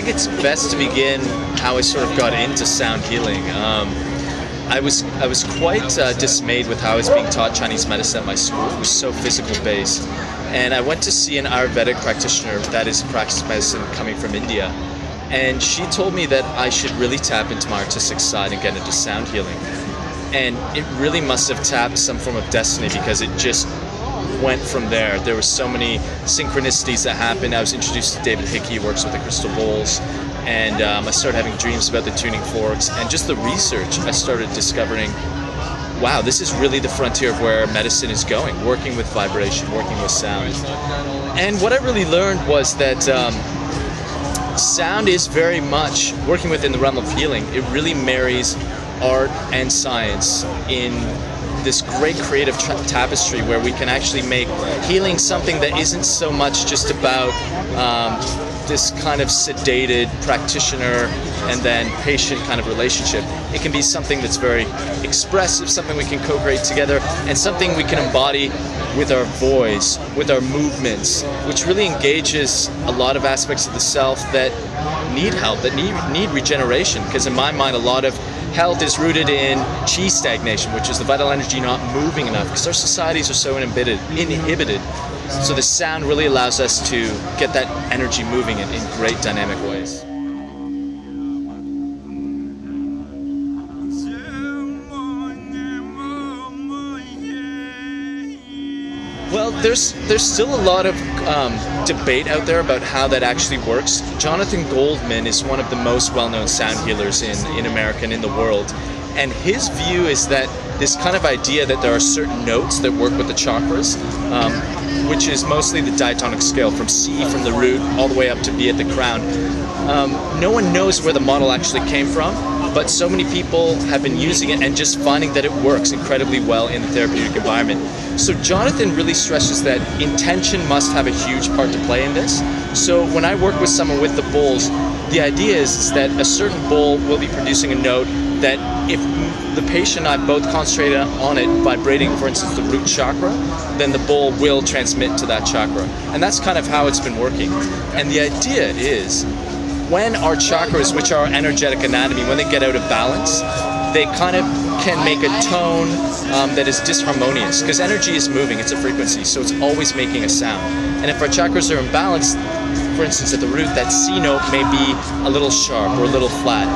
think it's best to begin how I sort of got into sound healing. I was quite dismayed with how I was being taught Chinese medicine at my school. It was so physical based. And I went to see an Ayurvedic practitioner that is practice medicine coming from India. And she told me that I should really tap into my artistic side and get into sound healing. And it really must have tapped some form of destiny, because it just went from there. There were so many synchronicities that happened. I was introduced to David Hickey, who works with the crystal bowls. And I started having dreams about the tuning forks, and just the research, I started discovering, wow, this is really the frontier of where medicine is going, working with vibration, working with sound. And what I really learned was that sound is very much working within the realm of healing. It really marries art and science in this great creative tapestry where we can actually make healing something that isn't so much just about this kind of sedated practitioner and then patient kind of relationship. It can be something that's very expressive, something we can co-create together, and something we can embody with our voice, with our movements, which really engages a lot of aspects of the self that need help, that need regeneration. Because in my mind, a lot of health is rooted in chi stagnation, which is the vital energy not moving enough, because our societies are so inhibited. So the sound really allows us to get that energy moving in great dynamic ways. Well, there's still a lot of debate out there about how that actually works. Jonathan Goldman is one of the most well-known sound healers in America and in the world. And his view is that this kind of idea that there are certain notes that work with the chakras, which is mostly the diatonic scale, from C, from the root, all the way up to B at the crown. No one knows where the model actually came from, but so many people have been using it and just finding that it works incredibly well in the therapeutic environment. So Jonathan really stresses that intention must have a huge part to play in this. So when I work with someone with the bowls, the idea is that a certain bowl will be producing a note that if the patient and I both concentrated on it, vibrating, for instance, the root chakra, then the bowl will transmit to that chakra. And that's kind of how it's been working. And the idea is, when our chakras, which are our energetic anatomy, when they get out of balance, they kind of can make a tone that is disharmonious, because energy is moving, it's a frequency, so it's always making a sound. And if our chakras are imbalanced, for instance at the root, that C note may be a little sharp or a little flat.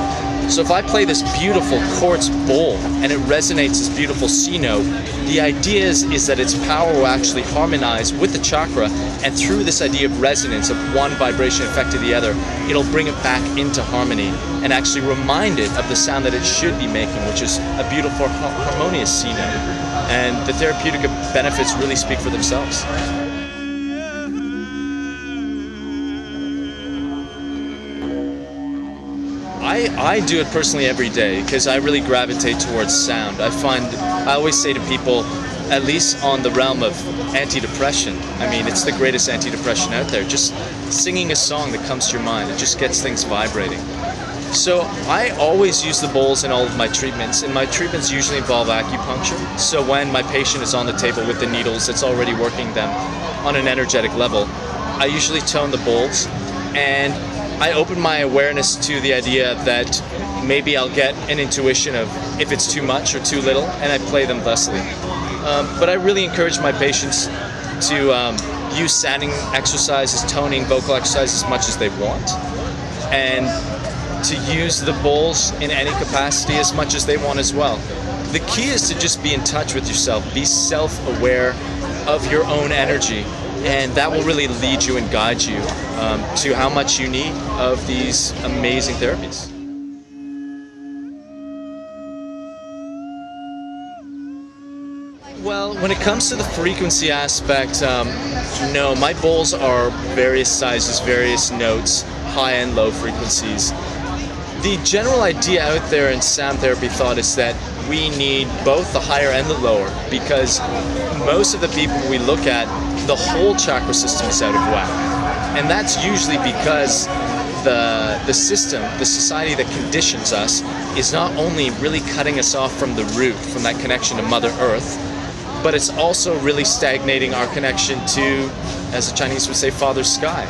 So if I play this beautiful quartz bowl and it resonates this beautiful C note, the idea is that its power will actually harmonize with the chakra, and through this idea of resonance, of one vibration affecting the other, it'll bring it back into harmony and actually remind it of the sound that it should be making, which is a beautiful harmonious C note. And the therapeutic benefits really speak for themselves. I do it personally every day because I really gravitate towards sound. I always say to people, at least on the realm of antidepressant, I mean, it's the greatest antidepressant out there. Just singing a song that comes to your mind, it just gets things vibrating. So I always use the bowls in all of my treatments, and my treatments usually involve acupuncture. So when my patient is on the table with the needles, it's already working them on an energetic level. I usually tone the bowls, and I open my awareness to the idea that maybe I'll get an intuition of if it's too much or too little, and I play them thusly. But I really encourage my patients to use sounding exercises, toning, vocal exercises as much as they want, and to use the bowls in any capacity as much as they want as well. The key is to just be in touch with yourself, be self-aware of your own energy, and that will really lead you and guide you to how much you need of these amazing therapies. Well, when it comes to the frequency aspect, no, my bowls are various sizes, various notes, high and low frequencies. The general idea out there in sound therapy thought is that we need both the higher and the lower, because most of the people we look at, the whole chakra system is out of whack. And that's usually because the system, the society that conditions us, is not only really cutting us off from the root, from that connection to Mother Earth, but it's also really stagnating our connection to, as the Chinese would say, Father Sky.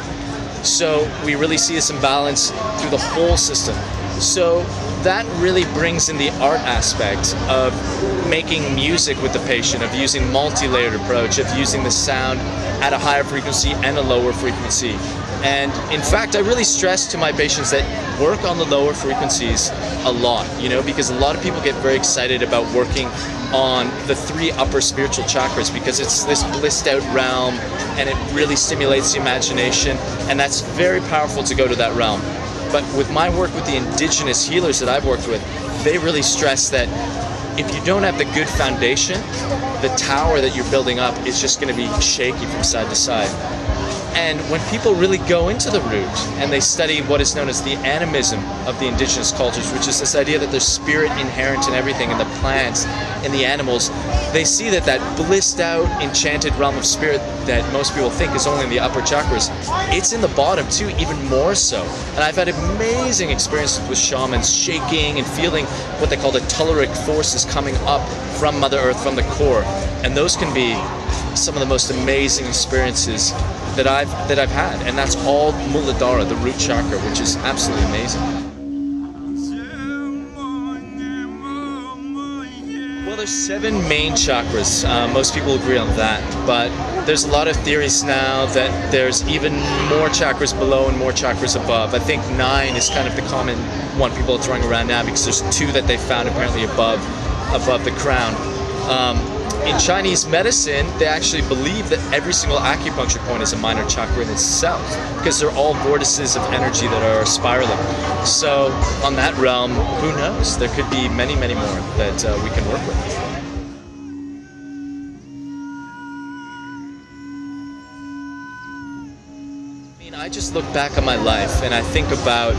So we really see this imbalance through the whole system. So that really brings in the art aspect of making music with the patient, of using multi-layered approach, of using the sound at a higher frequency and a lower frequency. And in fact, I really stress to my patients that work on the lower frequencies a lot, you know, because a lot of people get very excited about working on the 3 upper spiritual chakras because it's this blissed out realm and it really stimulates the imagination, and that's very powerful to go to that realm. But with my work with the indigenous healers that I've worked with, they really stress that if you don't have the good foundation, the tower that you're building up is just going to be shaky from side to side. And when people really go into the root and they study what is known as the animism of the indigenous cultures, which is this idea that there's spirit inherent in everything, in the plants, in the animals, they see that that blissed out, enchanted realm of spirit that most people think is only in the upper chakras, it's in the bottom too, even more so. And I've had amazing experiences with shamans shaking and feeling what they call the telluric forces coming up from Mother Earth, from the core. And those can be some of the most amazing experiences that I've had, and that's all Muladhara, the root chakra, which is absolutely amazing. Well, there's 7 main chakras. Most people agree on that, but there's a lot of theories now that there's even more chakras below and more chakras above. I think 9 is kind of the common one people are throwing around now because there's 2 that they found apparently above the crown. In Chinese medicine, they actually believe that every single acupuncture point is a minor chakra in itself because they're all vortices of energy that are spiraling. So on that realm, who knows? There could be many, many more that we can work with. I mean, I just look back on my life and I think about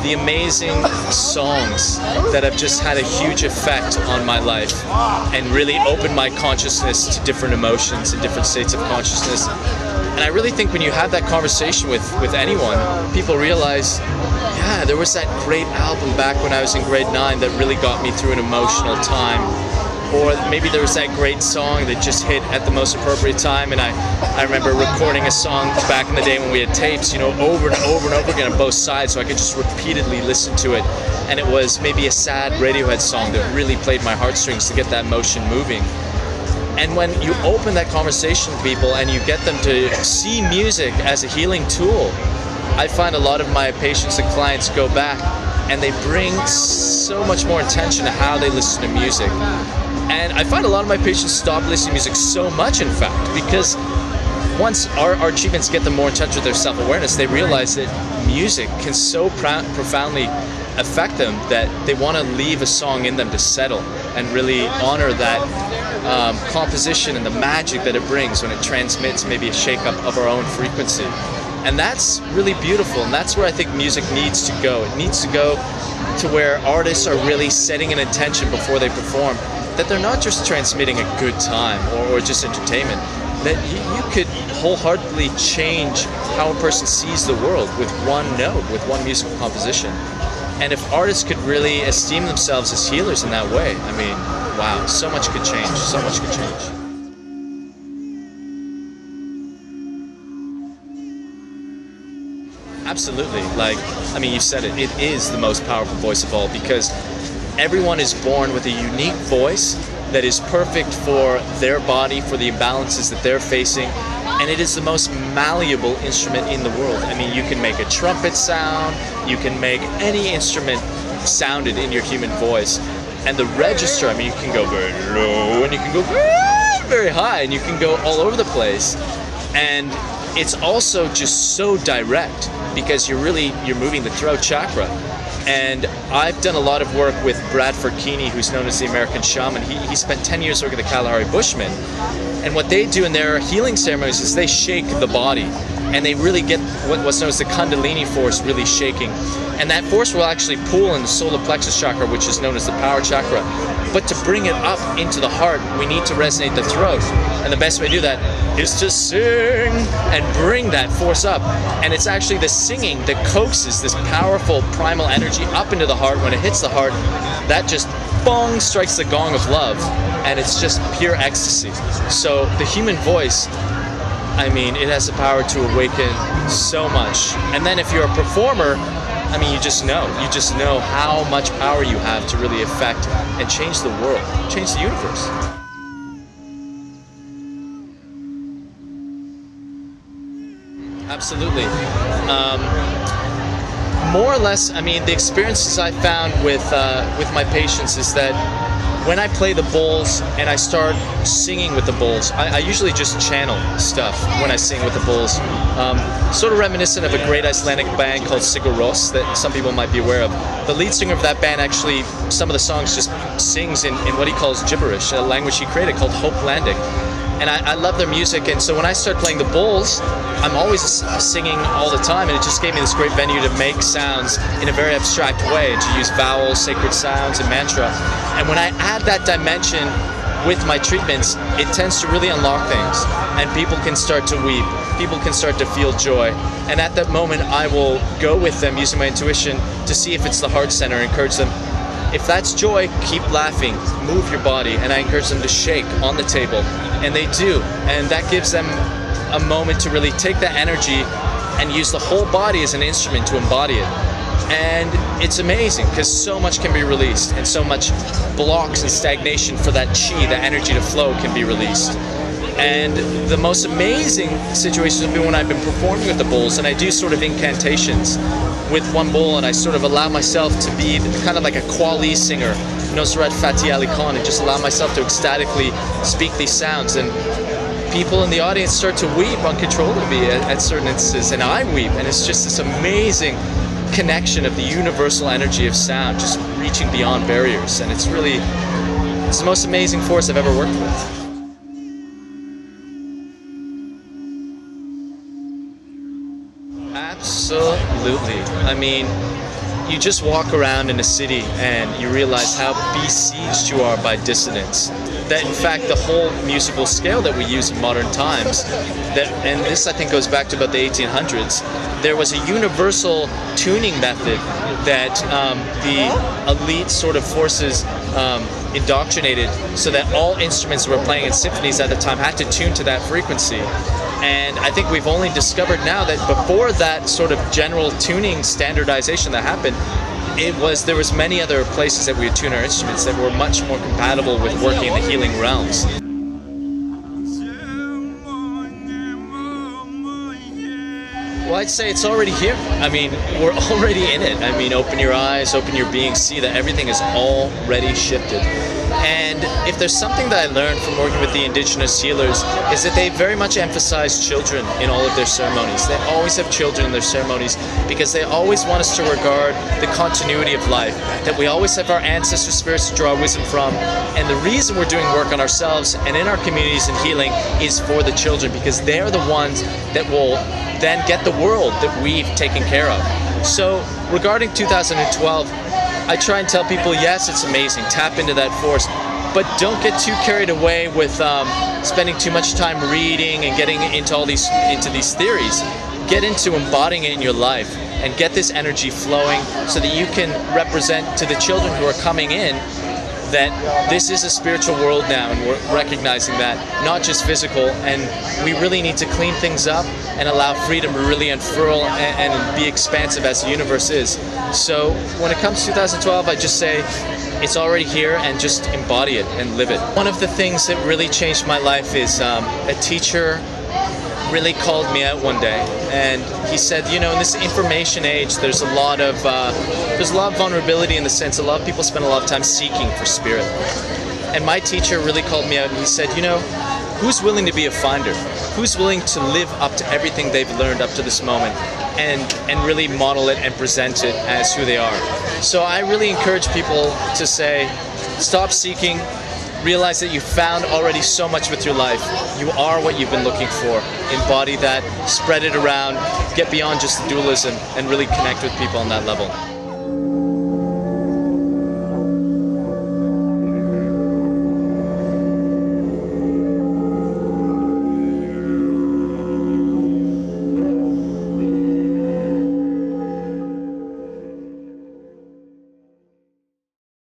the amazing songs that have just had a huge effect on my life and really opened my consciousness to different emotions and different states of consciousness. And I really think when you have that conversation with anyone, people realize, yeah, there was that great album back when I was in grade 9 that really got me through an emotional time. Or maybe there was that great song that just hit at the most appropriate time, and I remember recording a song back in the day when we had tapes, you know, over and over and over again on both sides, so I could just repeatedly listen to it. And it was maybe a sad Radiohead song that really played my heartstrings to get that motion moving. And when you open that conversation with people and you get them to see music as a healing tool, I find a lot of my patients and clients go back and they bring so much more attention to how they listen to music. And I find a lot of my patients stop listening to music so much, in fact, because once our achievements get them more in touch with their self-awareness, they realize that music can so profoundly affect them that they want to leave a song in them to settle and really honor that composition and the magic that it brings when it transmits maybe a shake-up of our own frequency. And that's really beautiful, and that's where I think music needs to go. It needs to go to where artists are really setting an intention before they perform, that they're not just transmitting a good time or just entertainment, that you could wholeheartedly change how a person sees the world with one note, with one musical composition. And if artists could really esteem themselves as healers in that way, I mean, wow, so much could change, so much could change. Absolutely. Like, I mean, you said it, it is the most powerful voice of all, because everyone is born with a unique voice that is perfect for their body, for the imbalances that they're facing, and it is the most malleable instrument in the world. I mean, you can make a trumpet sound, you can make any instrument sounded in your human voice, and the register, I mean, you can go very low, and you can go very, very high, and you can go all over the place, and it's also just so direct, because you're moving the throat chakra. And I've done a lot of work with Bradford Keeney, who's known as the American Shaman. He spent 10 years working with the Kalahari Bushmen. And what they do in their healing ceremonies is they shake the body. And they really get what's known as the Kundalini force really shaking. And that force will actually pull in the solar plexus chakra, which is known as the power chakra. But to bring it up into the heart, we need to resonate the throat. And the best way to do that is to sing and bring that force up. And it's actually the singing that coaxes this powerful primal energy up into the heart. When it hits the heart, that just bong strikes the gong of love, and it's just pure ecstasy. So the human voice I mean, it has the power to awaken so much. And then if you're a performer, I mean, you just know how much power you have to really affect and change the world, change the universe. Absolutely. More or less, I mean, the experiences I found with my patients is that when I play the bowls and I start singing with the bowls, I usually just channel stuff when I sing with the bowls. Sort of reminiscent of a great Icelandic band called Sigur Rós that some people might be aware of. The lead singer of that band actually, some of the songs just sings in what he calls gibberish, a language he created called Hopelandic. And I love their music, and so when I start playing the bowls, I'm always singing all the time, and it just gave me this great venue to make sounds in a very abstract way, and to use vowels, sacred sounds, and mantra. And when I add that dimension with my treatments, it tends to really unlock things, and people can start to weep, people can start to feel joy, and at that moment I will go with them using my intuition to see if it's the heart center, and encourage them, if that's joy, keep laughing, move your body, and I encourage them to shake on the table, and they do, and that gives them a moment to really take that energy and use the whole body as an instrument to embody it. And it's amazing because so much can be released, and so much blocks and stagnation for that chi, the energy to flow, can be released. And the most amazing situations have been when I've been performing with the bowls, and I do sort of incantations with one bowl, and I sort of allow myself to be kind of like a Qawwali singer, Nusrat Fateh Ali Khan, and just allow myself to ecstatically speak these sounds. And people in the audience start to weep uncontrollably at certain instances, and I weep, and it's just this amazing connection of the universal energy of sound just reaching beyond barriers, and it's the most amazing force I've ever worked with. Absolutely. I mean, you just walk around in a city and you realize how besieged you are by dissonance. That in fact the whole musical scale that we use in modern times, and this I think goes back to about the 1800s, there was a universal tuning method that the elite sort of forces indoctrinated, so that all instruments that were playing in symphonies at the time had to tune to that frequency. And I think we've only discovered now that before that sort of general tuning standardization that happened, there was many other places that we would tune our instruments that were much more compatible with working in the healing realms. Well, I'd say it's already here. I mean, we're already in it. I mean, open your eyes, open your being, see that everything is already shifted. And if there's something that I learned from working with the indigenous healers, is that they very much emphasize children in all of their ceremonies. They always have children in their ceremonies because they always want us to regard the continuity of life, that we always have our ancestor spirits to draw wisdom from. And the reason we're doing work on ourselves and in our communities and healing is for the children, because they're the ones that will then get the world that we've taken care of. So regarding 2012, I try and tell people, yes, it's amazing, tap into that force, but don't get too carried away with spending too much time reading and getting into these theories. Get into embodying it in your life and get this energy flowing so that you can represent to the children who are coming in that this is a spiritual world now, and we're recognizing that, not just physical, and we really need to clean things up and allow freedom to really unfurl and be expansive as the universe is. So when it comes to 2012, I just say it's already here, and just embody it and live it. One of the things that really changed my life is a teacher really called me out one day, and he said, you know, in this information age, there's a lot of vulnerability, in the sense a lot of people spend a lot of time seeking for spirit. And my teacher really called me out, and he said, you know, who's willing to be a finder? Who's willing to live up to everything they've learned up to this moment and really model it and present it as who they are? So I really encourage people to say, stop seeking, realize that you've found already so much with your life. You are what you've been looking for. Embody that, spread it around, get beyond just the dualism, and really connect with people on that level.